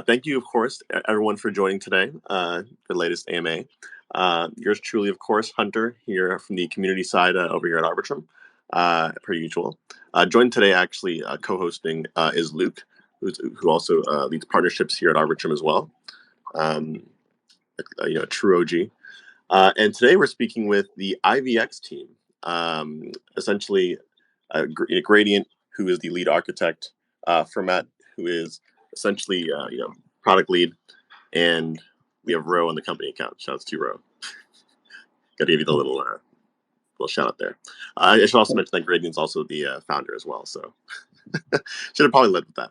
Thank you, of course, everyone for joining today for the latest AMA. Yours truly, of course, Hunter, here from the community side over here at Arbitrum, per usual. Joined today, actually, co-hosting is Luke, who also leads partnerships here at Arbitrum as well. A true OG. And today we're speaking with the IVX team, essentially Gradient, who is the lead architect, Fermat, who is essentially product lead, and we have Ro on the company account. Shouts to Ro. Got to give you the little shout out there. I should also mention that Gradient's also the founder as well. So should have probably led with that.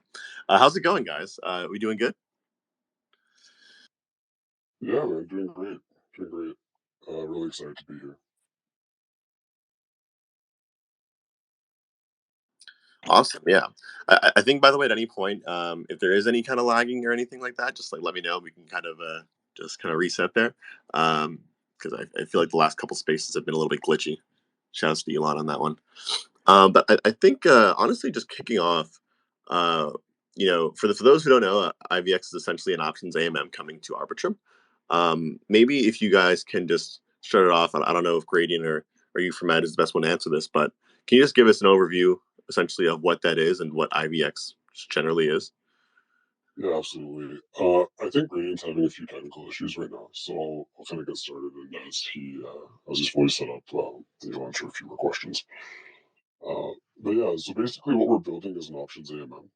How's it going, guys? We doing good? Yeah, man, doing great. Doing great. Really excited to be here. Awesome. Yeah. I think, by the way, at any point, if there is any kind of lagging or anything like that, just like let me know. We can kind of just kind of reset there. Because I feel like the last couple spaces have been a little bit glitchy. Shouts to Elon on that one. But I think honestly, just kicking off, for those who don't know, IVX is essentially an options AMM coming to Arbitrum. Maybe if you guys can just start it off. I don't know if Gradient or you from Ed is the best one to answer this, but can you just give us an overview essentially of what that is and what IVX generally is? Yeah, absolutely. I think Radiant's having a few technical issues right now, so I'll kind of get started. And as his voice set up, he'll answer a few more questions. But yeah, so basically, what we're building is an options AMM.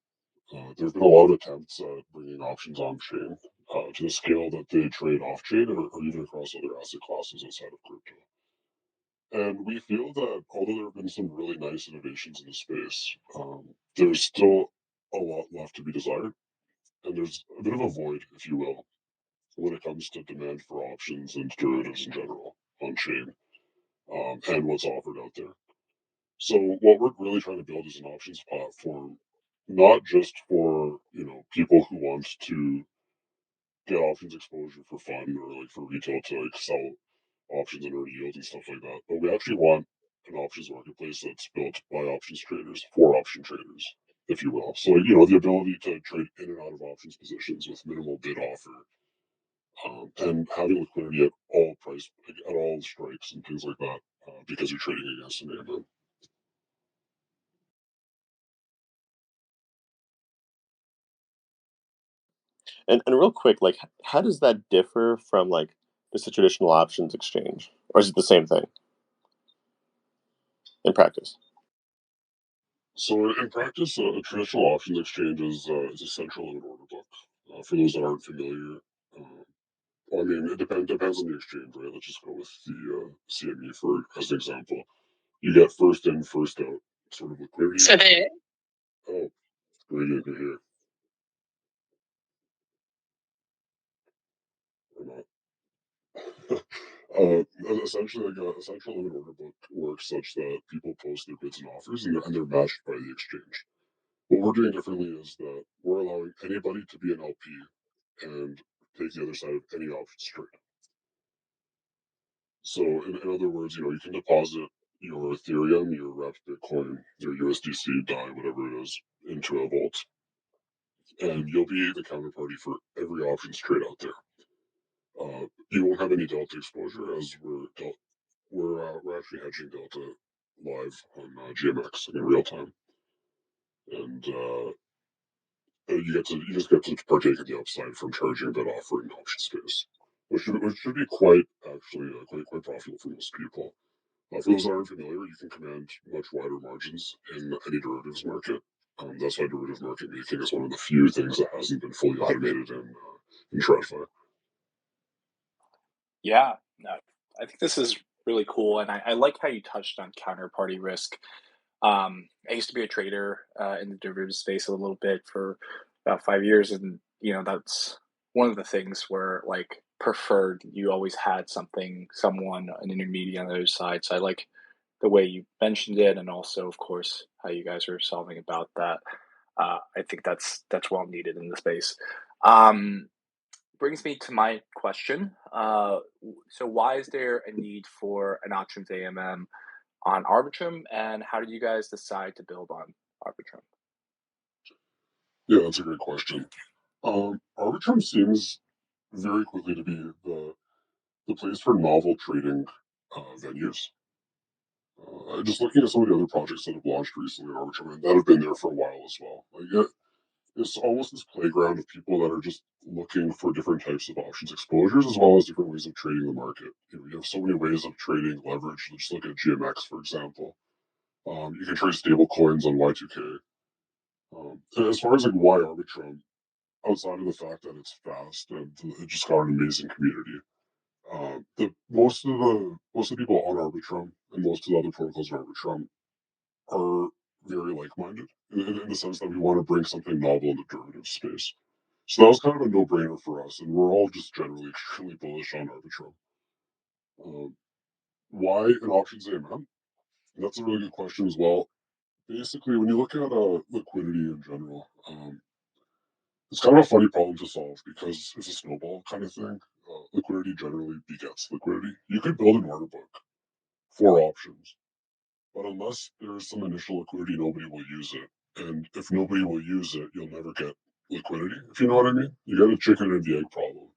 There have been a lot of attempts at bringing options on chain to the scale that they trade off chain or even across other asset classes outside of crypto. And we feel that although there have been some really nice innovations in the space, there's still a lot left to be desired. And there's a bit of a void, if you will, when it comes to demand for options and derivatives in general on chain and what's offered out there. So what we're really trying to build is an options platform, not just for people who want to get options exposure for fun or like for retail to like sell options and earn yield and stuff like that. But we actually want an options marketplace that's built by options traders for option traders, if you will. So, the ability to trade in and out of options positions with minimal bid offer, and having liquidity at all price, at all strikes and things like that, because you're trading against an AMM. And real quick, like, how does that differ from like just a traditional options exchange, or is it the same thing in practice? So, in practice, a traditional options exchange is a central limit order book. For those that aren't familiar, well, I mean, it depends on the exchange, right? Let's just go with the CME for as an example. You get first in, first out sort of liquidity. So they. Oh, great to hear. Or not. Essentially, like a central limit order book works such that people post their bids and offers, and they're matched by the exchange. What we're doing differently is that we're allowing anybody to be an LP and take the other side of any options trade. So, in other words, you can deposit your Ethereum, your wrapped Bitcoin, your USDC, DAI, whatever it is, into a vault, and you'll be the counterparty for every options trade out there. You won't have any delta exposure as we're actually hedging delta live on GMX in real time, and you just get to partake in the upside from charging that offer in option space, which should be quite profitable for most people. For those that aren't familiar, you can command much wider margins in any derivatives market. That's why derivative market making is one of the few things that hasn't been fully automated in TradFi. Yeah, no, I think this is really cool, and I like how you touched on counterparty risk. I used to be a trader in the derivatives space a little bit for about 5 years, and that's one of the things where like preferred you always had someone, an intermediate on the other side. So I like the way you mentioned it, and also, of course, how you guys are solving about that. I think that's well needed in the space. Um, Brings me to my question. So why is there a need for an options AMM on Arbitrum, and how did you guys decide to build on Arbitrum? Yeah, that's a great question. Arbitrum seems very quickly to be the place for novel trading venues. Just looking at some of the other projects that have launched recently on Arbitrum and that have been there for a while as well. It's almost this playground of people that are just looking for different types of options exposures as well as different ways of trading the market. You have so many ways of trading leverage. Let's look at GMX, for example. You can trade stable coins on Y2K. And as far as like why Arbitrum, outside of the fact that it's fast and it just got an amazing community, most of the people on Arbitrum and most of the other protocols on Arbitrum are very like-minded in the sense that we want to bring something novel in the derivative space. So that was kind of a no-brainer for us, and we're all just generally extremely bullish on Arbitrum. Why an options AMM? That's a really good question as well. Basically, when you look at liquidity in general, it's kind of a funny problem to solve because it's a snowball kind of thing. Liquidity generally begets liquidity. You could build an order book for options, but unless there's some initial liquidity, nobody will use it. And if nobody will use it, you'll never get liquidity, if you know what I mean. You got a chicken and the egg problem.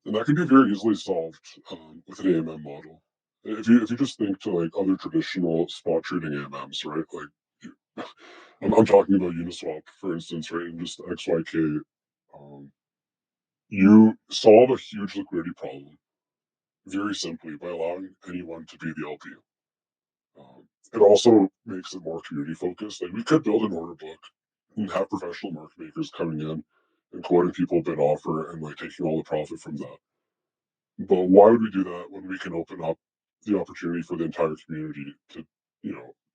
And that can be very easily solved with an AMM model. If you just think to like other traditional spot trading AMMs, right? Like I'm talking about Uniswap, for instance, right? And just XYK, um, you solve a huge liquidity problem very simply by allowing anyone to be the LP. It also makes it more community focused. Like we could build an order book and have professional market makers coming in and quoting people bid offer and like taking all the profit from that. But why would we do that when we can open up the opportunity for the entire community to,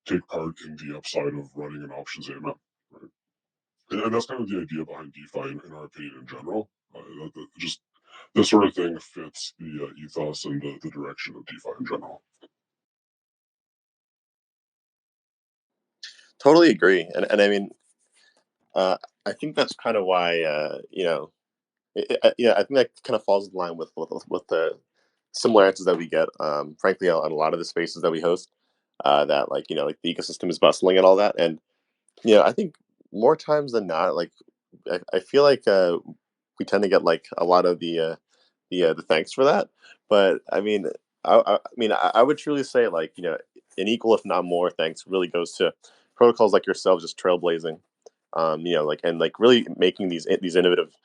take part in the upside of running an options AMM, right? And that's kind of the idea behind DeFi, in our opinion, in general. Just this sort of thing fits the ethos and the direction of DeFi in general. Totally agree, and I mean, uh, I think that's kind of why yeah, I think that kind of falls in line with the similarities that we get, frankly, on a lot of the spaces that we host. That like like the ecosystem is bustling and all that, and I think more times than not, like I feel like we tend to get like a lot of the thanks for that. But I mean, I would truly say like an equal, if not more, thanks really goes to protocols like yourselves, just trailblazing, like and like really making these innovative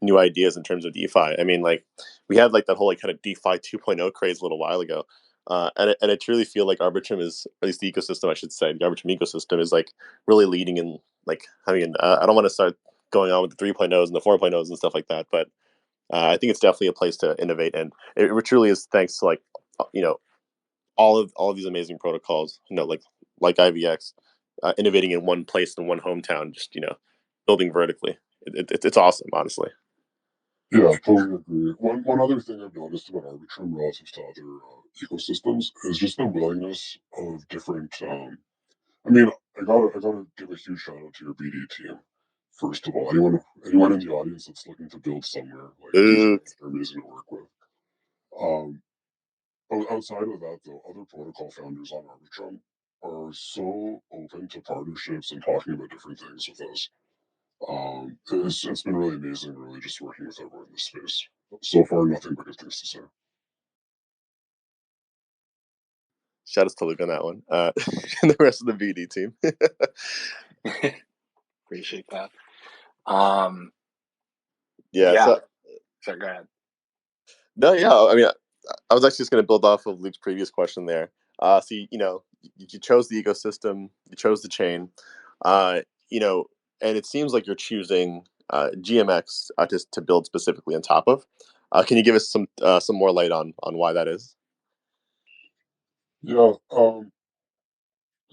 new ideas in terms of DeFi. I mean, like we had like that whole like kind of DeFi 2.0 craze a little while ago. And I truly feel like Arbitrum is, at least the ecosystem, I should say, the Arbitrum ecosystem is like really leading in like, I mean, I don't want to start going on with the 3.0s and the 4.0s and stuff like that, but I think it's definitely a place to innovate, and it truly is thanks to like you know all of these amazing protocols, like IVX, innovating in one place in one hometown, just building vertically. It's awesome, honestly. Yeah, I totally agree. One other thing I've noticed about Arbitrum relative to other ecosystems is just the willingness of different. I mean, I gotta give a huge shout out to your BD team. First of all, anyone in the audience that's looking to build somewhere, like these Ooh, guys are amazing to work with. Um, Outside of that, though, other protocol founders on Arbitrum are so open to partnerships and talking about different things with us. It's been really amazing, really, just working with everyone in this space. So far, nothing but good things to say. shout out to Luke on that one, and the rest of the BD team. Appreciate that. Yeah. Yeah. So So go ahead. no, yeah. I mean, I was actually just going to build off of Luke's previous question there. So you chose the ecosystem, you chose the chain, uh, you know, and it seems like you're choosing GMX to build specifically on top of. Can you give us some more light on why that is? Yeah,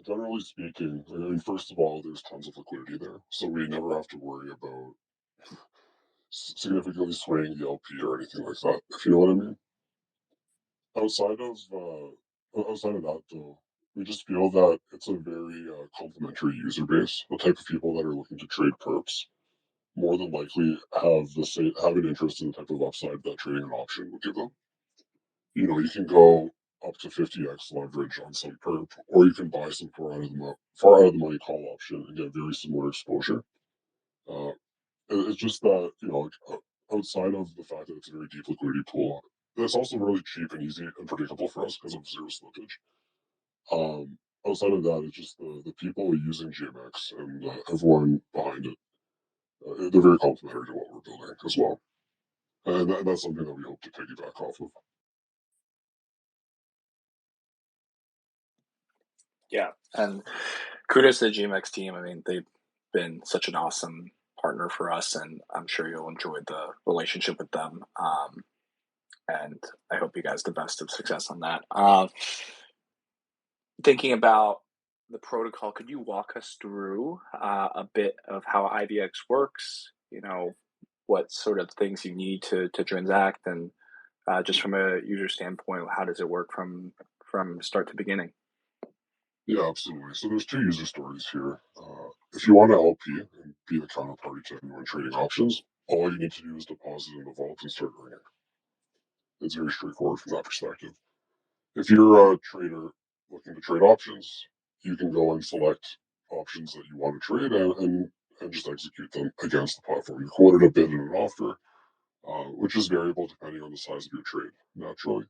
generally speaking, I mean, first of all, there's tons of liquidity there, so we never have to worry about significantly swaying the LP or anything like that, if you know what I mean. Outside of outside of that, though, we just feel that it's a very complementary user base. The type of people that are looking to trade perps more than likely have an interest in the type of upside that trading an option would give them. You can go up to 50x leverage on some perp, or you can buy some far out of the money call option and get very similar exposure. Uh, It's just that, outside of the fact that it's a very deep liquidity pool, it's also really cheap and easy and predictable for us because of zero slippage. Outside of that, it's just the people using GMX and everyone behind it. They're very complimentary to what we're building as well. And that's something that we hope to piggyback off of. Yeah, and kudos to the GMX team. I mean, they've been such an awesome partner for us, and I'm sure you'll enjoy the relationship with them. And I hope you guys the best of success on that. Thinking about the protocol, could you walk us through a bit of how IVX works? What sort of things you need to transact, and just from a user standpoint, how does it work from start to beginning? Yeah, absolutely. So there's two user stories here. If you want to LP and be the counterparty to anyone trading options, all you need to do is deposit in the vault and start earning. It's very straightforward from that perspective. If you're a trader looking to trade options, you can go and select options that you want to trade and just execute them against the platform. You quoted a bid and an offer, which is variable depending on the size of your trade, naturally.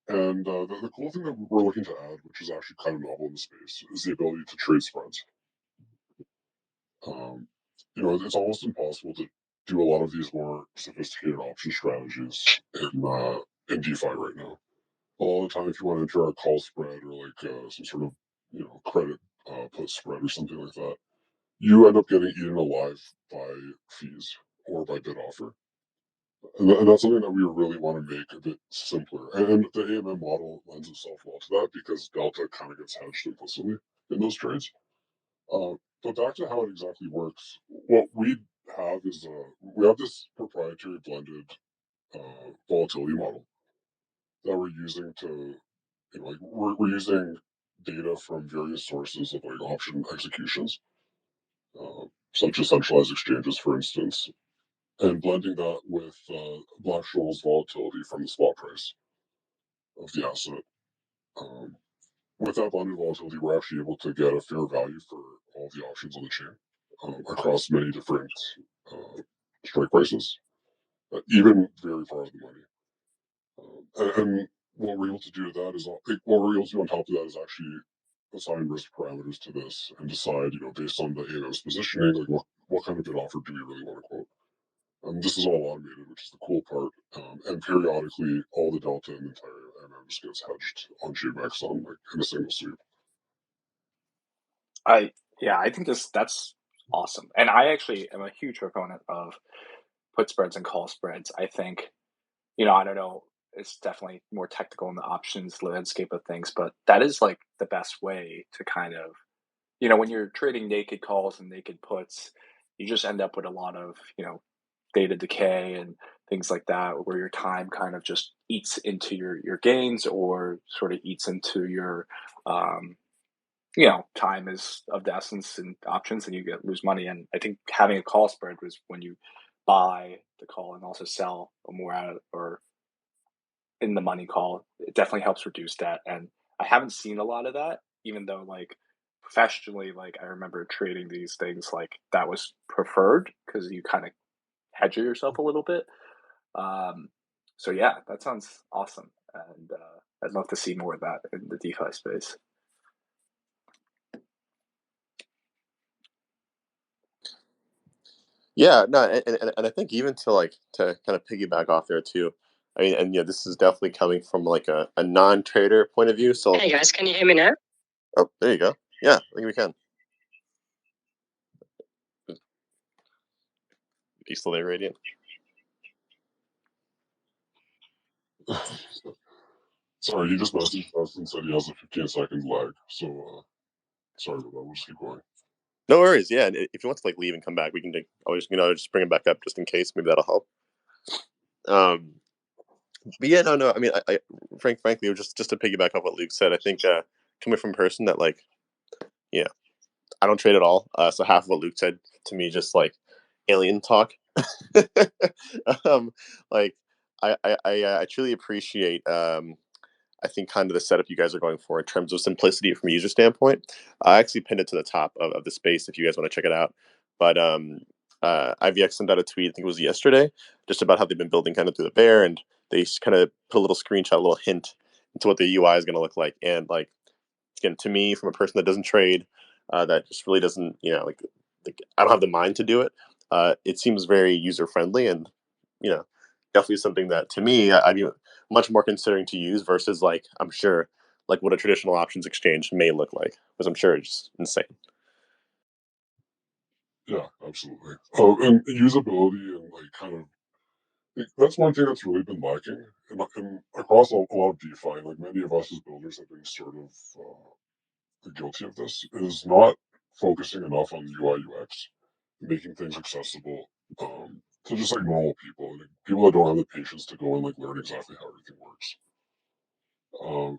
And the cool thing that we're looking to add, which is actually kind of novel in the space, is the ability to trade spreads. Um, it's almost impossible to do a lot of these more sophisticated option strategies in DeFi right now. All the time, if you want to enter a call spread or like some sort of credit put spread or something like that, you end up getting eaten alive by fees or by bid offer. And that's something that we really want to make a bit simpler. And the AMM model lends itself well to that because Delta kind of gets hedged implicitly in those trades. But back to how it exactly works, what we have is we have this proprietary blended volatility model that we're using to, we're using data from various sources of like option executions, such as centralized exchanges, for instance, and blending that with Black-Scholes volatility from the spot price of the asset. Um, with that blended volatility, we're actually able to get a fair value for all the options on the chain across many different uh, strike prices, even very far out of the money. And what we're able to do to that is, what we're able to do on top of that is actually assign risk parameters to this and decide, based on the AMM's positioning, like what kind of bid offer do we really want to quote. This is all automated, which is the cool part. And periodically, all the delta in the entire MM just gets hedged on GMX on like in a single sweep. I think that's awesome, and I actually am a huge proponent of put spreads and call spreads. I think I don't know, it's definitely more technical in the options landscape of things, but that is like the best way to kind of when you're trading naked calls and naked puts, you just end up with a lot of data decay and things like that, where your time kind of just eats into your gains or sort of eats into your um, time is of the essence in options, and you lose money. And I think having a call spread was when you buy the call and also sell a more out or in the money call, it definitely helps reduce that. And I haven't seen a lot of that, even though like professionally, like I remember trading these things like that was preferred because you kind of hedge yourself a little bit. Um, so yeah, that sounds awesome, and I'd love to see more of that in the DeFi space. Yeah, no, and I think even to kind of piggyback off there too. I mean, and this is definitely coming from like a non-trader point of view. So, Hey guys, can you hear me now? oh, there you go. Yeah, I think we can. You still there, Radiant? Sorry, he just messaged us and said he has a 15-second lag. So sorry about that. We'll just keep going. No worries. Yeah, and if you want to like leave and come back, we can always just bring it back up just in case. Maybe that'll help. But yeah, no. I mean, frankly, just to piggyback off what Luke said, I think coming from a person that like, yeah, I don't trade at all. So half of what Luke said to me just like alien talk. um, like I truly appreciate I think kind of the setup you guys are going for in terms of simplicity from a user standpoint. I actually pinned it to the top of the space if you guys want to check it out. But IVX sent out a tweet, I think it was yesterday, just about how they've been building kind of through the bear, and they kind of put a little screenshot, a little hint into what the UI is going to look like. And like, again, to me, from a person that doesn't trade, that just really doesn't, like I don't have the mind to do it. It seems very user friendly, and definitely something that to me I'd be much more considering to use versus like I'm sure like what a traditional options exchange may look like, because I'm sure it's insane. Yeah, absolutely. And usability and like kind of that's one thing that's really been lacking, and across a lot of DeFi. Like many of us as builders have been sort of guilty of this. Is not focusing enough on the UI UX, making things accessible to just like normal people, like, people that don't have the patience to go and like learn exactly how everything works. Um,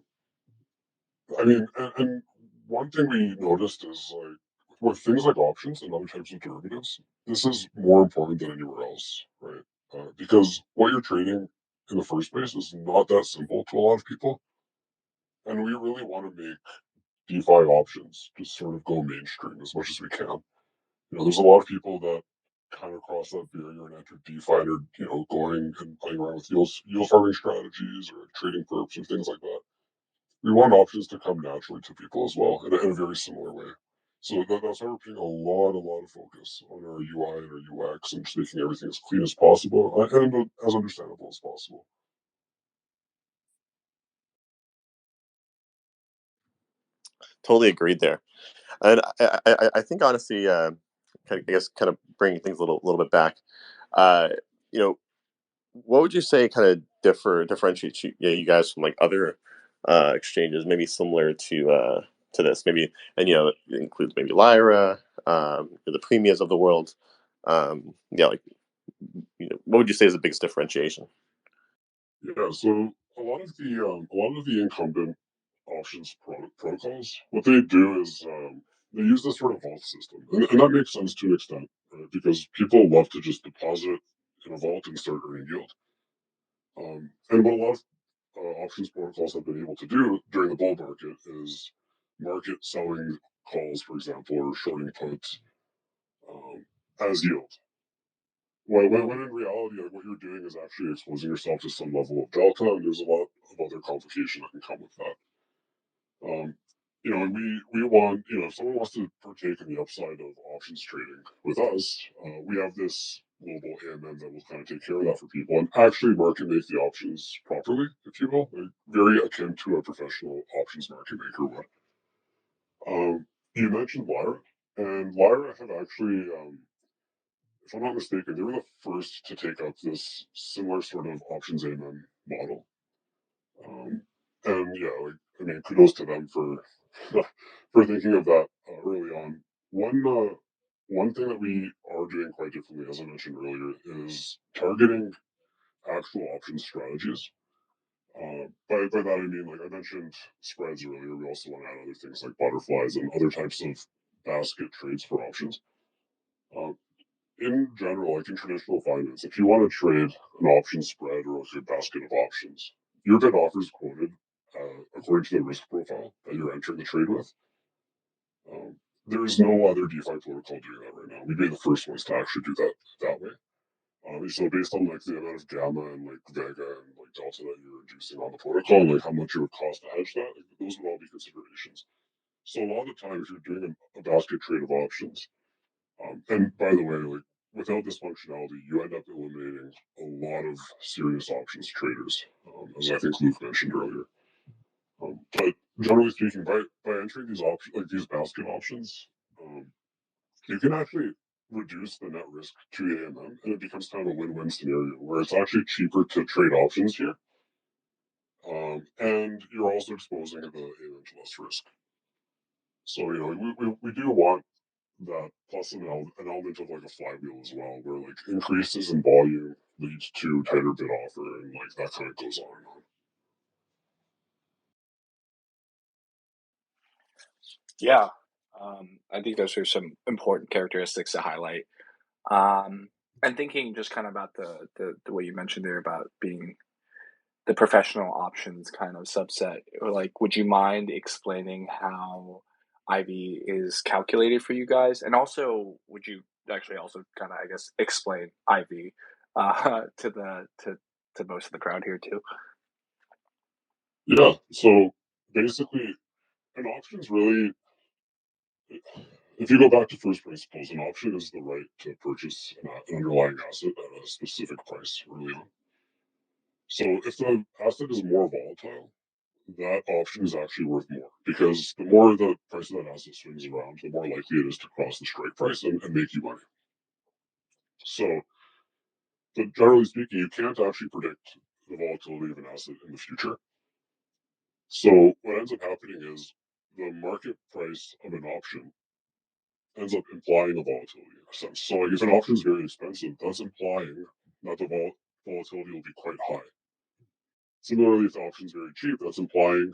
I mean, and one thing we noticed is like with things like options and other types of derivatives, this is more important than anywhere else, right? Because what you're trading in the first place is not that simple to a lot of people, and we really want to make DeFi options just sort of go mainstream as much as we can. There's a lot of people that kind of cross that barrier and enter DeFi and are, going and playing around with yield farming strategies or trading perps and things like that. We want options to come naturally to people as well in a very similar way. So that's why we're putting a lot of focus on our UI and our UX and just making everything as clean as possible and as understandable as possible. Totally agreed there. And I think honestly, I guess kind of bringing things a little bit back, uh, you know, what would you say kind of differentiates you guys from like other exchanges, maybe similar to this, maybe, and it includes maybe Lyra, the premiums of the world. Yeah, like what would you say is the biggest differentiation? Yeah, so a lot of the incumbent options protocols, what they do is they use this sort of vault system, and that makes sense to an extent, right? Because people love to just deposit in a vault and start earning yield. And what a lot of options protocols have been able to do during the bull market is market selling calls, for example, or shorting puts um, as yield. When in reality, like what you're doing is actually exposing yourself to some level of delta, and there's a lot of other complication that can come with that. Um, we want, if someone wants to partake in the upside of options trading with us, we have this global AMM that will kind of take care of that for people and actually market make the options properly, if you will, like very akin to a professional options market maker would. You mentioned Lyra, and Lyra have actually, if I'm not mistaken, they were the first to take up this similar sort of options AMM model. Um, and yeah, like I mean, kudos to them for for thinking of that early on. One thing that we are doing quite differently, as I mentioned earlier, is targeting actual option strategies. By that I mean, like I mentioned spreads earlier, we also want to add other things like butterflies and other types of basket trades for options. Uh, in general, like in traditional finance, if you want to trade an option spread or a basket of options, your bid offer is quoted according to the risk profile that you're entering the trade with. There is no other DeFi protocol doing that right now. We'd be the first ones to actually do that way. So based on like the amount of gamma and like vega and like delta that you're inducing on the protocol and like how much it would cost to hedge that, like, those would all be considerations. So a lot of the time, if you're doing a basket trade of options, and by the way, like without this functionality, you end up eliminating a lot of serious options traders, as I think Luke mentioned earlier. But generally speaking, by entering these options, like these basket options, um, you can actually reduce the net risk to AMM, and it becomes kind of a win-win scenario where it's actually cheaper to trade options here, and you're also exposing the AMM to less risk. So we do want that plus an element of like a flywheel as well, where like increases in volume leads to tighter bid offer, and like that kind of goes on and on. Yeah, I think those are some important characteristics to highlight. Um, and thinking just kind of about the way you mentioned there about being the professional options kind of subset, or like, would you mind explaining how IV is calculated for you guys? And also, would you actually also kind of, I guess, explain IV to most of the crowd here too. Yeah. So basically, an option is really, if you go back to first principles, an option is the right to purchase an underlying asset at a specific price early on. So if the asset is more volatile, that option is actually worth more because the more the price of that asset swings around, the more likely it is to cross the strike price and make you money. So, but generally speaking, you can't actually predict the volatility of an asset in the future. So what ends up happening is the market price of an option ends up implying a volatility in a sense. So like if an option is very expensive, that's implying that the volatility will be quite high. Similarly, if the option is very cheap, that's implying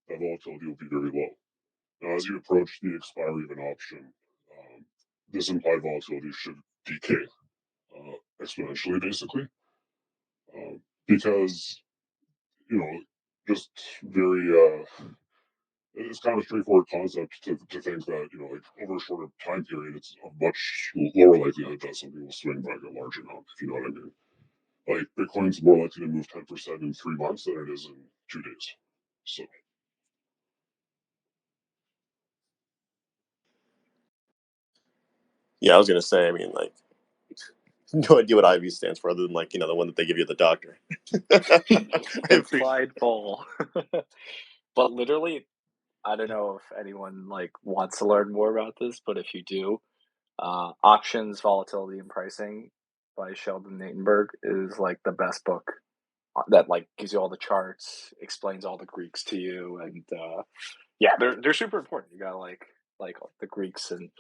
that volatility will be very low. Now, as you approach the expiry of an option, this implied volatility should decay exponentially, basically, because just very it's kind of a straightforward concept to think that like over a shorter time period, it's a much lower likelihood that something will swing by a large amount, if you know what I mean. Like Bitcoin's more likely to move 10% in 3 months than it is in 2 days. So Yeah, I was gonna say. I mean, like, no idea what IV stands for, other than like the one that they give you at the doctor. Implied vol. But literally, I don't know if anyone like wants to learn more about this, but if you do, Options, Volatility, and Pricing by Sheldon Natenberg is like the best book that like gives you all the charts, explains all the Greeks to you, and yeah, they're super important. You got like the Greeks and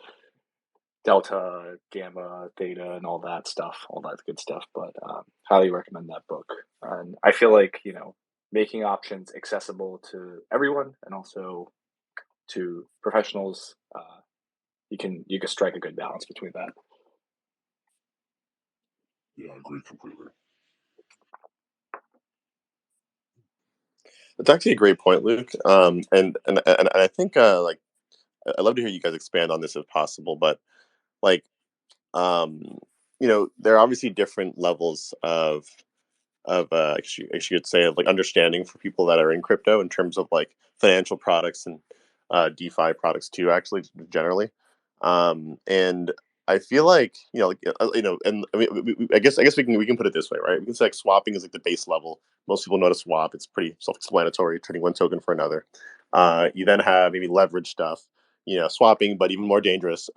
delta, gamma, theta, and all that stuff, all that good stuff. But highly recommend that book. And I feel like making options accessible to everyone and also to professionals, you can strike a good balance between that. yeah, I agree completely. It's actually a great point, Luke. And I think like I'd love to hear you guys expand on this if possible. But like um, there are obviously different levels of I guess you could say of like understanding for people that are in crypto in terms of like financial products and DeFi products too, actually generally. And I feel like and I mean, I guess we can put it this way, right? We can say like swapping is like the base level. Most people know how to swap. It's pretty self-explanatory, trading one token for another. You then have maybe leverage stuff, swapping, but even more dangerous,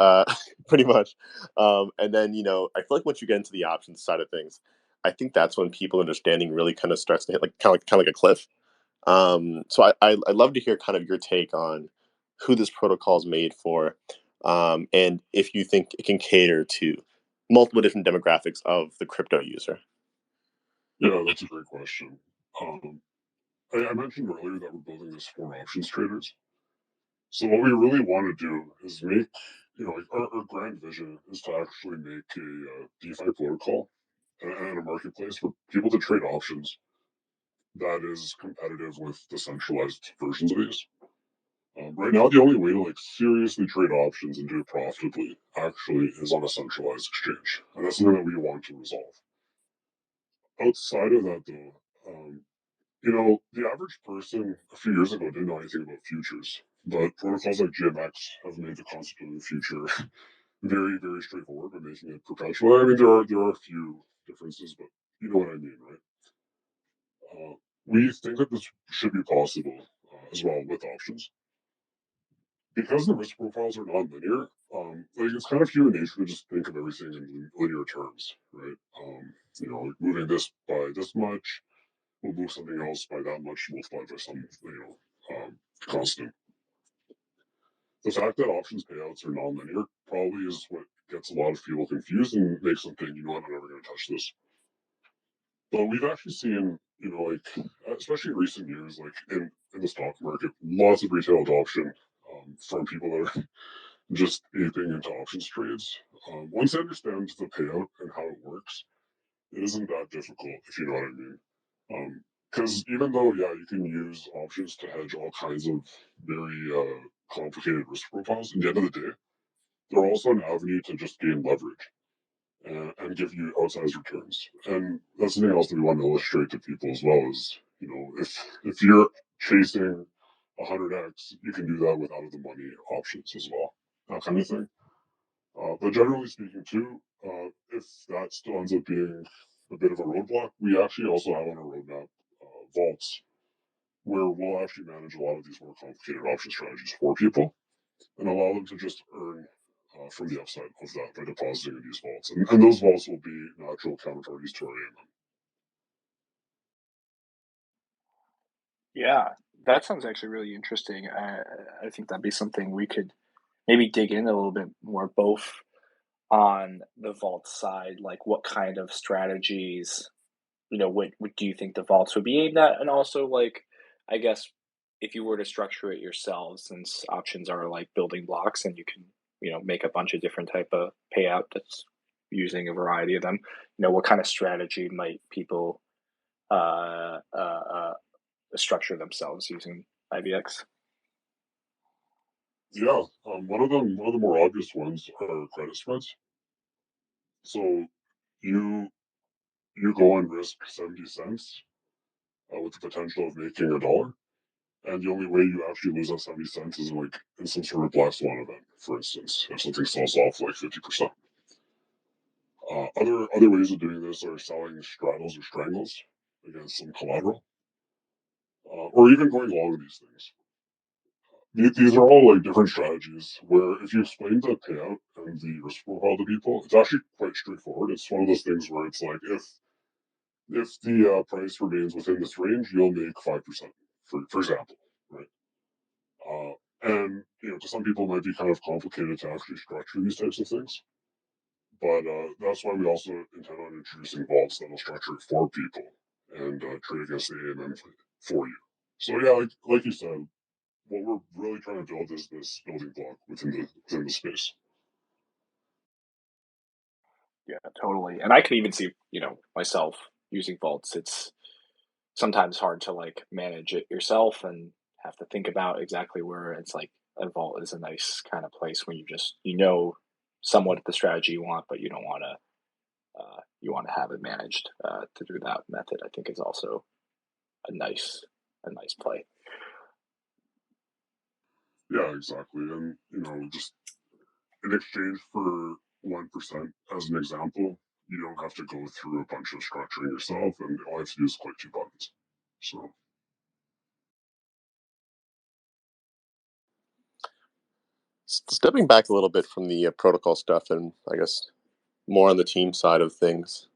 pretty much. And then I feel like once you get into the options side of things, I think that's when people understanding really kind of starts to hit like kind of like a cliff. So I'd love to hear kind of your take on who this protocol is made for, and if you think it can cater to multiple different demographics of the crypto user. Yeah, that's a great question. Um, I mentioned earlier that we're building this for options traders. So what we really want to do is make, like our grand vision is to actually make a DeFi protocol and a marketplace for people to trade options that is competitive with the centralized versions of these. Right now, the only way to like seriously trade options and do it profitably actually is on a centralized exchange, and that's something that we want to resolve. Outside of that, though, the average person a few years ago didn't know anything about futures, but protocols like GMX have made the concept of the future very, very straightforward by making it perpetual. I mean, there are a few differences, but you know what I mean, right? We think that this should be possible as well with options because the risk profiles are non-linear. Like it's kind of human nature to just think of everything in linear terms, right? Like moving this by this much will move something else by that much multiplied by some, constant. The fact that options payouts are non-linear probably is what gets a lot of people confused and makes them think, I'm never going to touch this. But we've actually seen, like, especially in recent years, like in the stock market, lots of retail adoption from people that are just aping into options trades. Once they understand the payout and how it works, it isn't that difficult, if you know what I mean. Because even though, yeah, you can use options to hedge all kinds of very complicated risk profiles, at the end of the day, they're also an avenue to just gain leverage and give you outsized returns. And that's something else that we want to illustrate to people as well is, if you're chasing 100x, you can do that with out of the money options as well, that kind of thing. But generally speaking, too, if that still ends up being a bit of a roadblock, we actually also have on our roadmap vaults where we'll actually manage a lot of these more complicated option strategies for people and allow them to just earn from the upside of that by depositing in these vaults. And those vaults will be natural counterparties to our AMM. Yeah, that sounds actually really interesting. I think that'd be something we could maybe dig in a little bit more, both on the vault side, like what kind of strategies, what do you think the vaults would be aimed at? And also, like, I guess if you were to structure it yourself, since options are like building blocks and you can, make a bunch of different type of payout that's using a variety of them, what kind of strategy might people structure themselves using IVX? Yeah, one of the more obvious ones are credit spreads. So you you go and risk 70 cents with the potential of making a dollar, and the only way you actually lose that 70 cents is like in some sort of black swan event, for instance, if something sells off like 50%. Other ways of doing this are selling straddles or strangles against some collateral, or even going long with these things. These are all like different strategies where if you explain the payout and the risk profile to people, it's actually quite straightforward. It's one of those things where it's like if the price remains within this range, you'll make 5%, for example, right? And to some people, it might be kind of complicated to actually structure these types of things, but that's why we also intend on introducing vaults that will structure it for people and trade against the AMM for you. So yeah, like you said, what we're really trying to build is this building block within the space. Yeah, totally. And I could even see, myself using vaults. It's sometimes hard to like manage it yourself and have to think about exactly where it's like a vault is a nice kind of place when somewhat the strategy you want, but you don't want to you want to have it managed to do that method. I think is also a nice play. Yeah, exactly. And just in exchange for 1%, as an example, you don't have to go through a bunch of structuring yourself, and all you have to do is click 2 buttons. So Stepping back a little bit from the protocol stuff, and I guess more on the team side of things.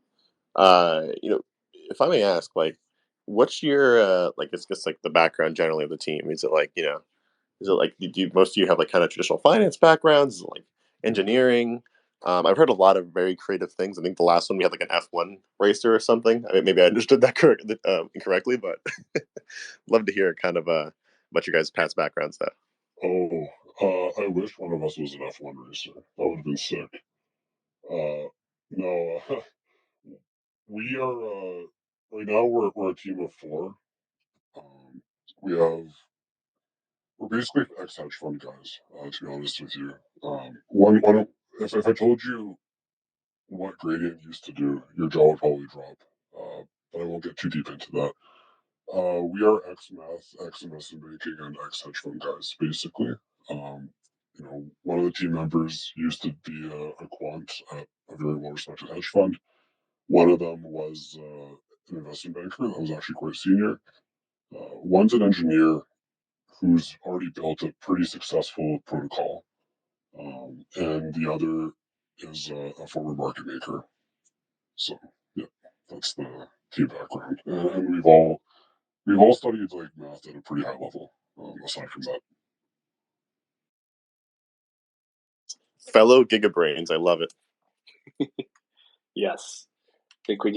If I may ask, like, what's your like? It's just like the background generally of the team. Is it like Is it like most of you have like kind of traditional finance backgrounds, is it like engineering? I've heard a lot of very creative things. I think the last one we had like an F1 racer or something. I mean, maybe I understood that incorrectly, but love to hear kind of about your guys' past backgrounds though. I wish one of us was an F1 racer. That would have been sick. No, we are right now we're a team of 4. Um, we have we're basically ex hedge fund guys. To be honest with you, one if I told you what Gradient used to do, your jaw would probably drop. But I won't get too deep into that. We are ex math, ex investment banking, and ex hedge fund guys, basically. Um, one of the team members used to be a quant at a very well respected hedge fund. One of them was an investment banker that was actually quite senior. One's an engineer who's already built a pretty successful protocol, and the other is a former market maker. So yeah, that's the team background, and we've all studied like math at a pretty high level. Aside from that, Fellow Gigabrains, I love it. Yes, I think we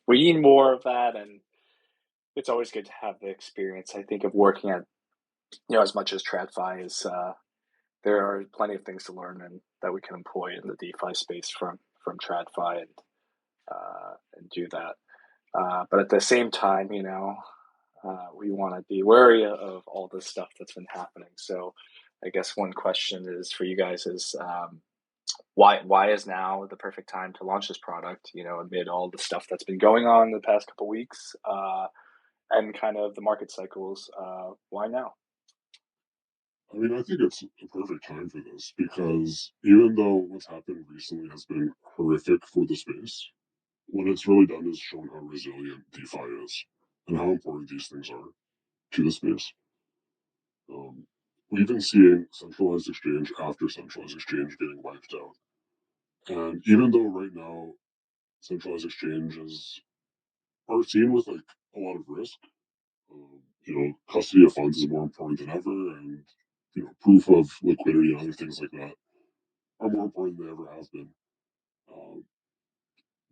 need more of that, and it's always good to have the experience. I think of working at as much as TradFi is. There are plenty of things to learn and that we can employ in the DeFi space from TradFi and do that. But at the same time, we want to be wary of all this stuff that's been happening. So I guess one question is for you guys is why is now the perfect time to launch this product? Amid all the stuff that's been going on the past couple weeks, and kind of the market cycles. Why now? I mean, I think it's the perfect time for this because even though what's happened recently has been horrific for the space, what it's really done is shown how resilient DeFi is and how important these things are to the space. We've been seeing centralized exchange after centralized exchange getting wiped out. And even though right now centralized exchanges are seen with like a lot of risk, custody of funds is more important than ever, and proof of liquidity and other things like that are more important than they ever have been.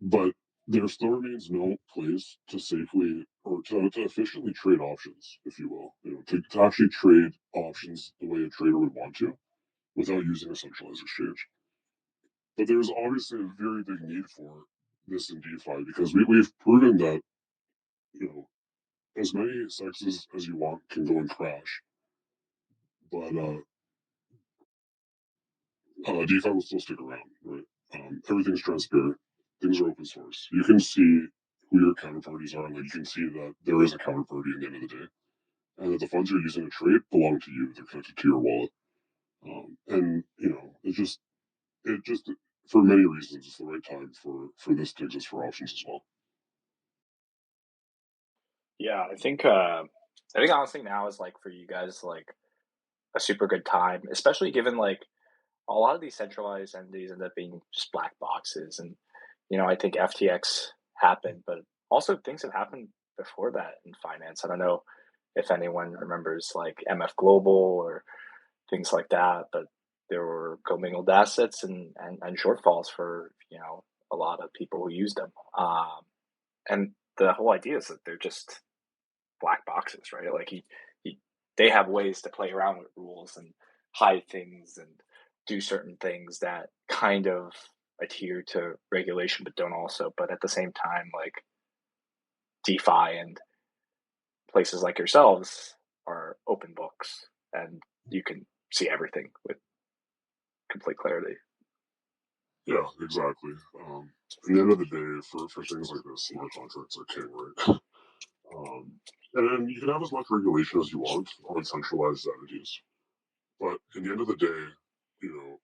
But there still remains no place to safely or to efficiently trade options, if you will, to actually trade options the way a trader would want to without using a centralized exchange. But there's obviously a very big need for this in DeFi because we've proven that, as many sexes as you want can go and crash, but DeFi will still stick around, right? Everything's transparent. Things are open source. You can see who your counterparties are. Like you can see that there is a counterparty at the end of the day, and that the funds you're using to trade belong to you. They're connected to your wallet, and it just for many reasons it's the right time for this to exist for options as well. Yeah, I think honestly now is like for you guys like a super good time, especially given like a lot of these centralized entities end up being just black boxes. And I think FTX happened, but also things have happened before that in finance. I don't know if anyone remembers like MF Global or things like that, but there were commingled assets and shortfalls for a lot of people who used them. And the whole idea is that they're just black boxes, right? Like they have ways to play around with rules and hide things and do certain things that kind of adhere to regulation, but don't also. But at the same time, like DeFi and places like yourselves are open books, and you can see everything with complete clarity. Yeah, exactly. At the end of the day, for things like this, smart contracts are king, right? And then you can have as much regulation as you want on centralized entities, but at the end of the day, you know,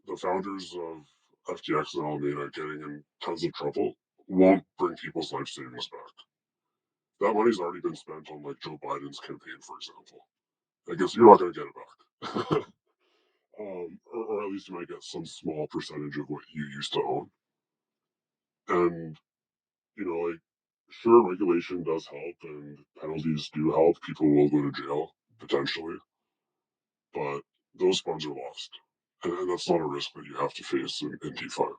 the founders of FTX and Alameda getting in tons of trouble won't bring people's life savings back. That money's already been spent on like Joe Biden's campaign, for example. I guess you're not going to get it back. Or at least you might get some small percentage of what you used to own. And, like, sure, regulation does help and penalties do help. People will go to jail, potentially, but those funds are lost. And that's not a risk that you have to face in DeFi. All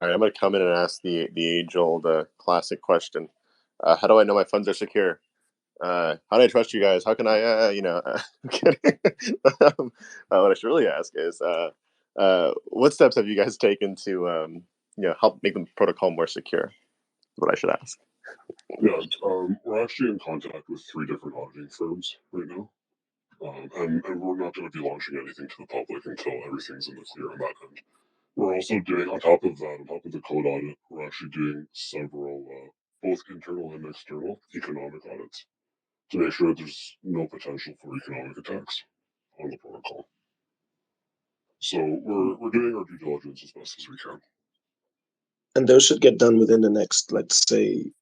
right, I'm going to come in and ask the age old classic question. How do I know my funds are secure? How do I trust you guys? How can I, I'm kidding. What I should really ask is, what steps have you guys taken to, help make the protocol more secure? Is what I should ask. Yeah, we're actually in contact with 3 different auditing firms right now. And we're not going to be launching anything to the public until everything's in the clear on that end. We're also doing, on top of that, on top of the code audit, we're actually doing several, both internal and external economic audits to make sure that there's no potential for economic attacks on the protocol. So we're doing our due diligence as best as we can. And those should get done within the next, let's say,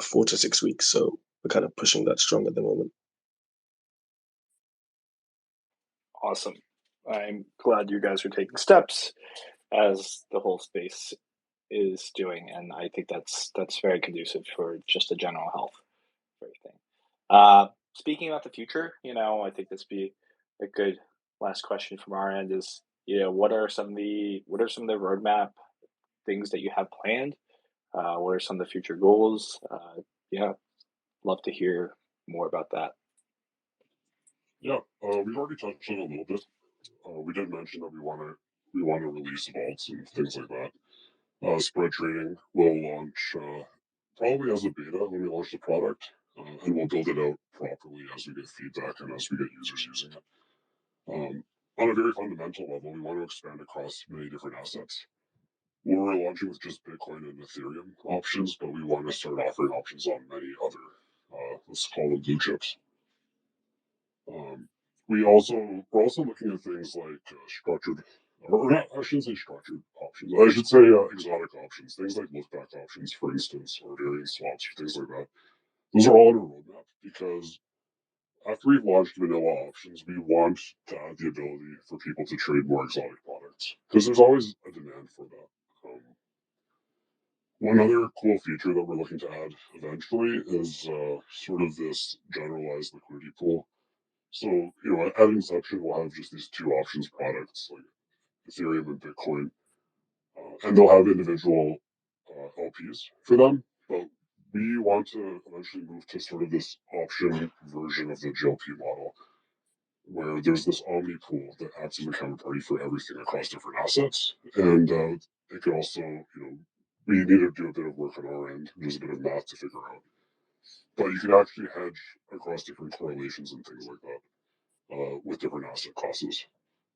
4 to 6 weeks. So we're kind of pushing that strong at the moment. Awesome. I'm glad you guys are taking steps as the whole space is doing, and I think that's very conducive for just the general health of everything. Speaking about the future, I think this be a good last question from our end is, what are some of the roadmap things that you have planned? What are some of the future goals? Yeah, love to hear more about that. Yeah, we've already touched on it a little bit. We did mention that we want to release vaults and things like that. Spread trading will launch probably as a beta when we launch the product, and we'll build it out properly as we get feedback and as we get users using it. On a very fundamental level, we want to expand across many different assets. We're launching with just Bitcoin and Ethereum options, but we want to start offering options on many other, let's call them blue chips. We're also looking at things like structured, or not, I shouldn't say structured options. I should say exotic options, things like look-back options, for instance, or variance swaps, or things like that. Those are all on our roadmap because after we've launched vanilla options, we want to add the ability for people to trade more exotic products because there's always a demand for that. One other cool feature that we're looking to add eventually is sort of this generalized liquidity pool. So, at inception, we'll have just these two options products, like Ethereum and Bitcoin, and they'll have individual LPs for them. But we want to eventually move to sort of this option version of the GLP model, where there's this omni pool that acts as a counterparty for everything across different assets. And it could also, we need to do a bit of work on our end. There's a bit of math to figure out. But you can actually hedge across different correlations and things like that with different asset classes.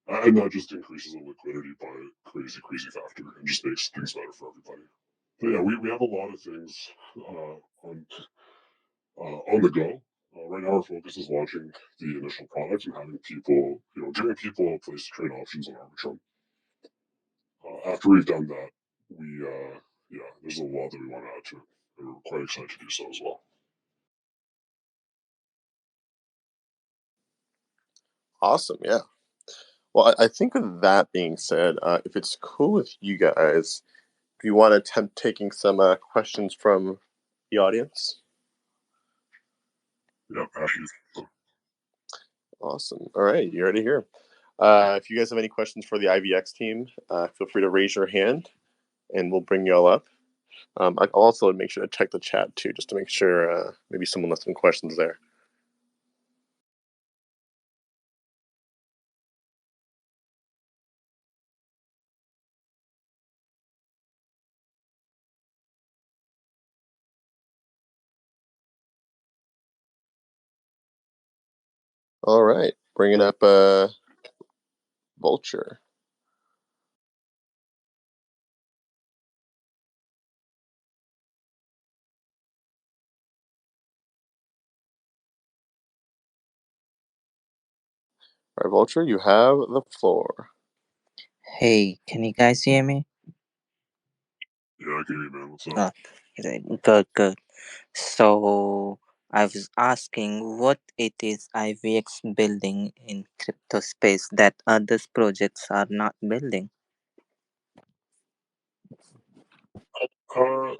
And that just increases the liquidity by a crazy, crazy factor and just makes things better for everybody. But yeah, we have a lot of things on the go. Right now, our focus is launching the initial product and having people, giving people a place to trade options on Arbitrum. After we've done that, there's a lot that we want to add to it. And we're quite excited to do so as well. Awesome. Yeah. Well, I think with that being said, if it's cool with you guys, do you want to attempt taking some questions from the audience? Yeah, actually. Awesome. All right, you ready here? If you guys have any questions for the IVX team, feel free to raise your hand, and we'll bring you all up. I'll also make sure to check the chat too, just to make sure maybe someone left some questions there. All right, bringing up Vulture. All right, Vulture, you have the floor. Hey, can you guys hear me? Yeah, I can hear you, man. What's up? Good. So I was asking what it is IVX building in crypto space that other projects are not building. I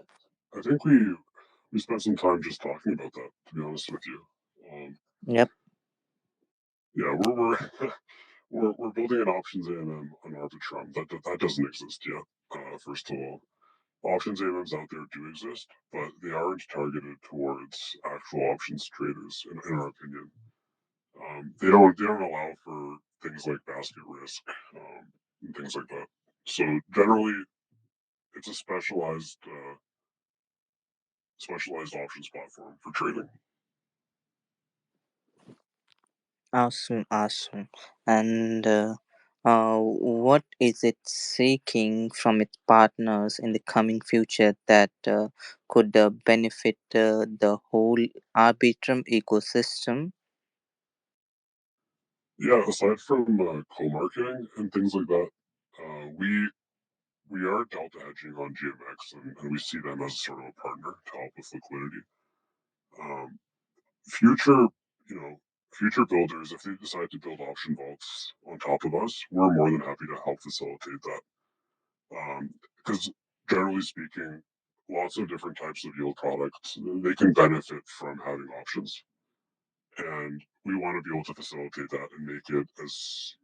think we spent some time just talking about that, to be honest with you. Yep. Yeah, we're building an options AMM on Arbitrum. That doesn't exist yet. First of all, options AMMs out there do exist, but they aren't targeted towards actual options traders, in our opinion. They don't allow for things like basket risk and things like that. So generally, it's a specialized options platform for trading. Awesome. And what is it seeking from its partners in the coming future that could benefit the whole Arbitrum ecosystem? Yeah, aside from co-marketing and things like that, we are delta hedging on GMX, and we see them as sort of a partner to help with liquidity. Future, future builders, if they decide to build option vaults on top of us, we're more than happy to help facilitate that. Because generally speaking, lots of different types of yield products, they can benefit from having options. And we want to be able to facilitate that and make it as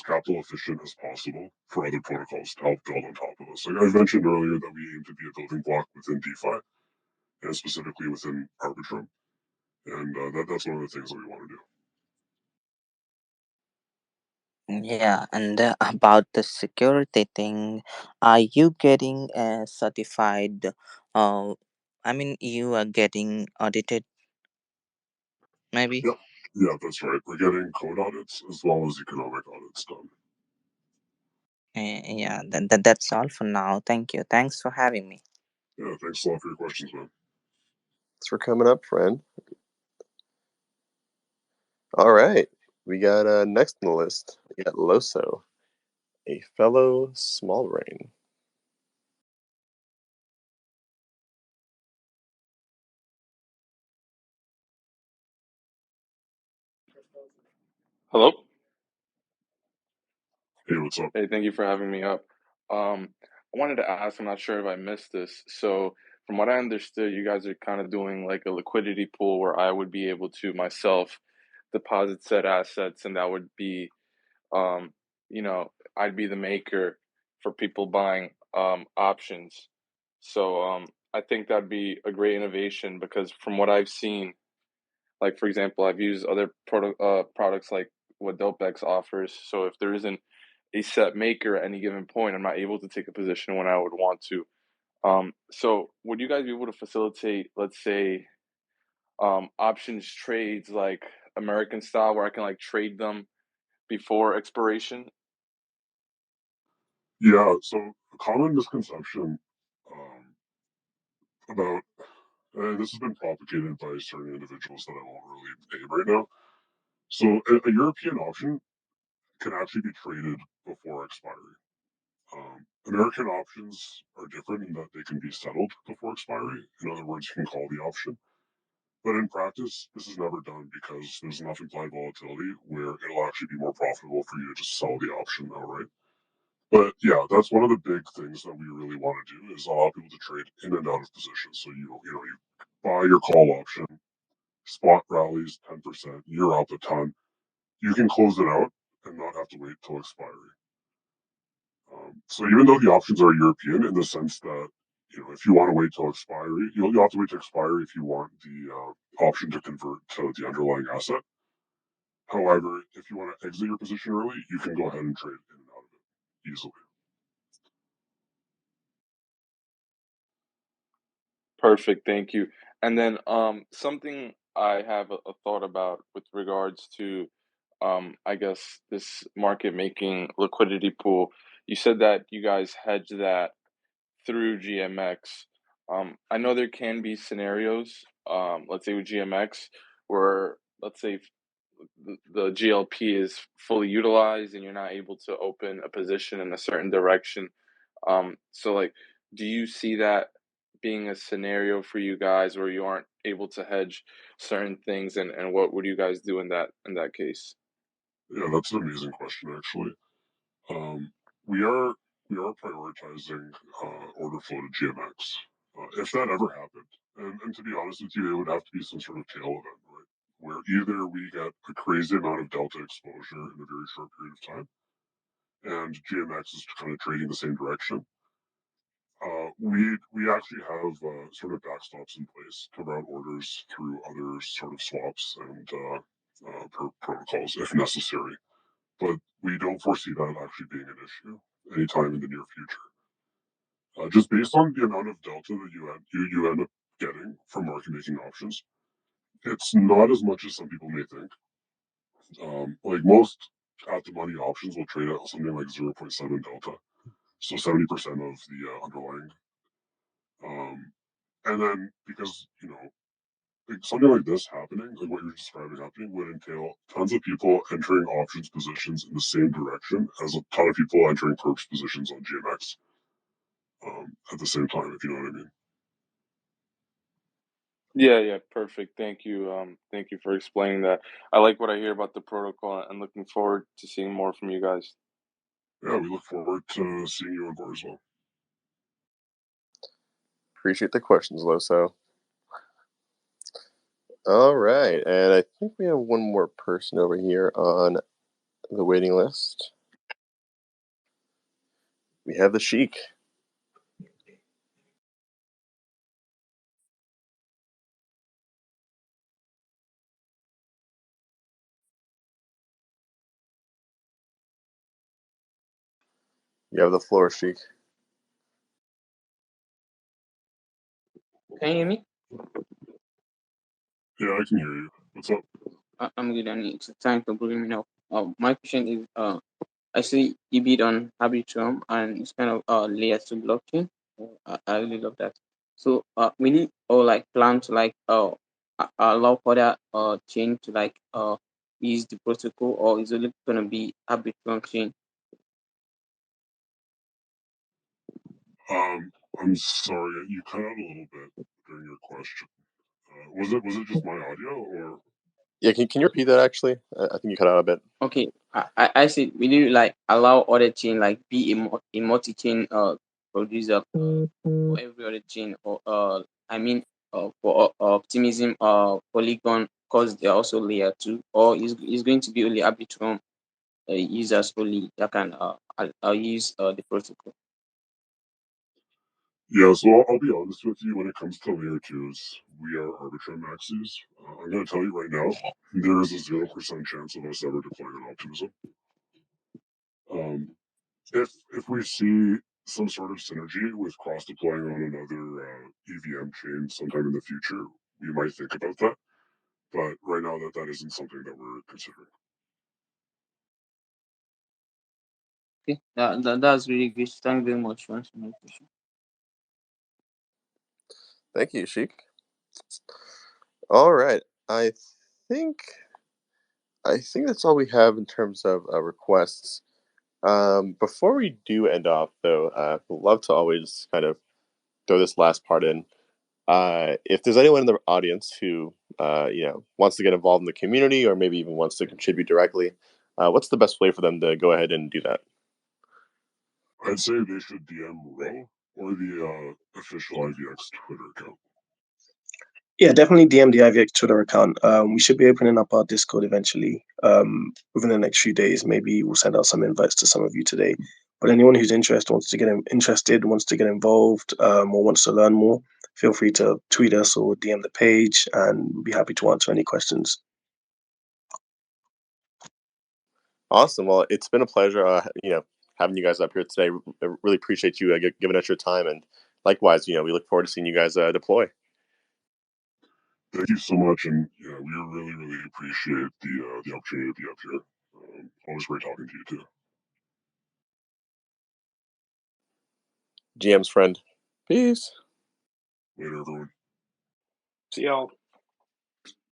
capital efficient as possible for other protocols to help build on top of us. Like I mentioned earlier that we aim to be a building block within DeFi and specifically within Arbitrum. And that's one of the things that we want to do. Yeah, and about the security thing, are you getting certified? I mean, you are getting audited, maybe? Yep. Yeah, that's right. We're getting code audits as well as economic audits done. Yeah, that's all for now. Thank you. Thanks for having me. Yeah, thanks a lot for your questions, man. Thanks for coming up, friend. All right. We got next on the list. We got Loso, a fellow small brain. Hello? Hey, what's up? Hey, thank you for having me up. I wanted to ask, I'm not sure if I missed this. So, from what I understood, you guys are kind of doing like a liquidity pool where I would be able to myself deposit said assets, and that would be, um, I'd be the maker for people buying options. So, I think that'd be a great innovation because from what I've seen, like for example, I've used other products like what DopeX offers. So if there isn't a set maker at any given point, I'm not able to take a position when I would want to. So would you guys be able to facilitate, let's say, options trades like American style, where I can like trade them before expiration? Yeah, so a common misconception about, and this has been propagated by certain individuals that I won't really name right now. So a European option can actually be traded before expiry. American options are different in that they can be settled before expiry. In other words, you can call the option. But in practice, this is never done because there's enough implied volatility where it'll actually be more profitable for you to just sell the option outright. But yeah, that's one of the big things that we really want to do is allow people to trade in and out of positions. So you buy your call option, spot rallies 10%, you're up a ton. You can close it out and not have to wait till expiry. So even though the options are European in the sense that if you want to wait till expiry, you'll have to wait till expiry if you want the option to convert to the underlying asset. However, if you want to exit your position early, you can go ahead and trade in and out of it easily. Perfect, thank you. And then something I have a thought about with regards to I guess this market making liquidity pool. You said that you guys hedge that through GMX. I know there can be scenarios, let's say with GMX, where let's say the GLP is fully utilized and you're not able to open a position in a certain direction. So like, do you see that being a scenario for you guys where you aren't able to hedge certain things, and what would you guys do in that case? Yeah, that's an amazing question, actually. Um, we are we are prioritizing order flow to GMX. If that ever happened, and to be honest with you, it would have to be some sort of tail event, right? Where either we get a crazy amount of delta exposure in a very short period of time, and GMX is kind of trading the same direction. We actually have sort of backstops in place to route orders through other sort of swaps and protocols if necessary, but we don't foresee that actually being an issue anytime in the near future. Just based on the amount of delta that you end up getting from market making options, it's not as much as some people may think. Like most at the money options will trade at something like 0.7 delta, so 70% of the underlying. And then because like something like this happening, like what you're describing happening, would entail tons of people entering options positions in the same direction as a ton of people entering perps positions on GMX at the same time, if you know what I mean. Yeah, yeah, perfect. Thank you. Thank you for explaining that. I like what I hear about the protocol and looking forward to seeing more from you guys. Yeah, we look forward to seeing you on board as well. Appreciate the questions, Loso. All right, and I think we have one more person over here on the waiting list. We have the Sheik. You have the floor, Sheik. Can you hear me? Yeah, I can hear you. What's up? I'm good, and it's time to bring me up. My question is, I see you bid on Arbitrum, and it's kind of layer two blockchain. I really love that. So, we need or like plan to like allow further chain to like use the protocol, or is it only gonna be Arbitrum chain? I'm sorry, you cut out a little bit during your question. Was it just my audio or? Yeah, can you repeat that actually? I think you cut out a bit. Okay, I said we need like allow other chain like be a multi chain producer for every other chain, or I mean for optimism Polygon, because they're also layer two, or is going to be only Arbitrum users only that can I'll use the protocol. Yeah, so I'll be honest with you. When it comes to layer twos, we are Arbitrum maxis. I'm going to tell you right now, there is a 0% chance of us ever deploying an optimism. If we see some sort of synergy with cross deploying on another EVM chain sometime in the future, we might think about that. But right now, that isn't something that we're considering. Okay, that's really good. Thank you very much for answering my question. Thank you, Sheik. All right, I think that's all we have in terms of requests. Before we do end off, though, I'd love to always kind of throw this last part in. If there's anyone in the audience who wants to get involved in the community, or maybe even wants to contribute directly, what's the best way for them to go ahead and do that? I'd say they should DM Ro or the official IVX Twitter account. Yeah, definitely DM the IVX Twitter account. We should be opening up our Discord eventually within the next few days. Maybe we'll send out some invites to some of you today. But anyone who's interested, wants to get involved, or wants to learn more, feel free to tweet us or DM the page, and we'll be happy to answer any questions. Awesome. Well, it's been a pleasure, having you guys up here today. I really appreciate you giving us your time, and likewise, we look forward to seeing you guys deploy. Thank you so much, and we really, really appreciate the opportunity to be up here. Always great talking to you too. GM's friend. Peace. Later, everyone. See y'all.